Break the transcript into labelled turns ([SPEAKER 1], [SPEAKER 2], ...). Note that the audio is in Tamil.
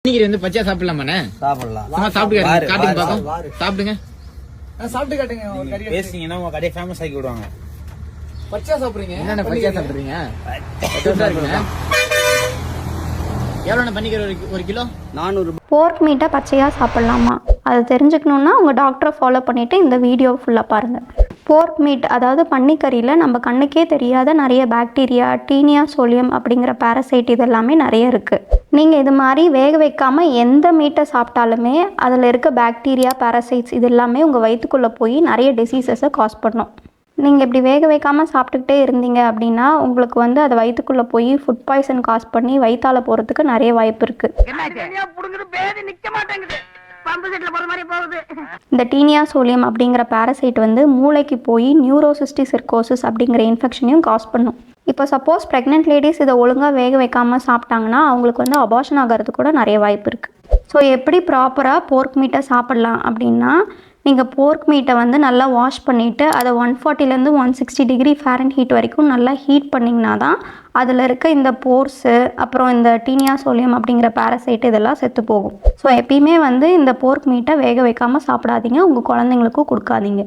[SPEAKER 1] பன்னிக்கறி வந்து பச்சையா சாப்பிடலாமாண்ணே?
[SPEAKER 2] சாப்பிடலாம்.
[SPEAKER 1] சாப்பிட்டு காட்டுங்க பாப்போம். சாப்பிடுங்க.
[SPEAKER 3] சாப்பிட்டு காட்டுங்க. ஒரு கறி
[SPEAKER 2] பேசுனீங்கன்னா உங்க கடையை ஃபேமஸ் ஆக்கி விடுவாங்க.
[SPEAKER 3] பச்சையா சாப்பிடுறீங்க.
[SPEAKER 1] என்னென்ன பச்சையா சாப்பிடுறீங்க? எவ்வளோ பன்னிக்கறி ஒரு கிலோ?
[SPEAKER 2] 400.
[SPEAKER 4] போர்க் மீட்டை பச்சையாக சாப்பிட்லாமா? அது தெரிஞ்சுக்கணுன்னா உங்கள் டாக்டரை ஃபாலோ பண்ணிவிட்டு இந்த வீடியோ ஃபுல்லாக பாருங்கள். போர்க் மீட் அதாவது பன்னிக்கறியில் நம்ம கண்ணுக்கே தெரியாத நிறைய பாக்டீரியா, டீனியா சோலியம் அப்படிங்கிற பேரசைட் இதெல்லாமே நிறைய இருக்குது. நீங்கள் இது மாதிரி வேக வைக்காமல் எந்த மீட்டை சாப்பிட்டாலுமே அதில் இருக்க பாக்டீரியா, பேரசைட்ஸ் இது எல்லாமே உங்கள் வயிற்றுக்குள்ளே போய் நிறைய டிசீசஸை காஸ் பண்ணும். நீங்கள் இப்படி வேக வைக்காமல் சாப்பிட்டுக்கிட்டே இருந்தீங்க அப்படின்னா உங்களுக்கு வந்து அது வயிற்றுக்குள்ளே போய் ஃபுட் பாய்சன் காஸ் பண்ணி வயிற்றால போகிறதுக்கு நிறைய வாய்ப்பு இருக்குது. இந்த டீனியா சோலியம் அப்படிங்கிற பேரசைட் வந்து மூளைக்கு போய் நியூரோசிஸ்டிக் சிர்கோசிஸ் அப்படிங்கிற இன்ஃபெக்ஷனையும் காஸ் பண்ணும். இப்போ சப்போஸ் ப்ரெக்னென்ட் லேடிஸ் இதை ஒழுங்காக வேக வைக்காமல் சாப்பிட்டாங்கன்னா அவங்களுக்கு வந்து அபார்ஷன் ஆகிறது கூட நிறைய வாய்ப்பு இருக்குது. ஸோ எப்படி ப்ராப்பராக போர்க் மீட்டை சாப்பிட்லாம் அப்படின்னா, நீங்கள் போர்க் மீட்டை வந்து நல்லா வாஷ் பண்ணிவிட்டு அதை 140லேருந்து 160 டிகிரி ஃபாரன்ஹீட் வரைக்கும் நல்லா ஹீட் பண்ணிங்கன்னா தான் அதில் இருக்க இந்த போர்ஸு அப்புறம் இந்த டீனியா சோலியம் அப்படிங்கிற பேரசைட் இதெல்லாம் செத்து போகும். ஸோ எப்பயுமே வந்து இந்த போர்க் மீட்டை வேக வைக்காமல் சாப்பிடாதீங்க, உங்கள் குழந்தைங்களுக்கும் கொடுக்காதீங்க.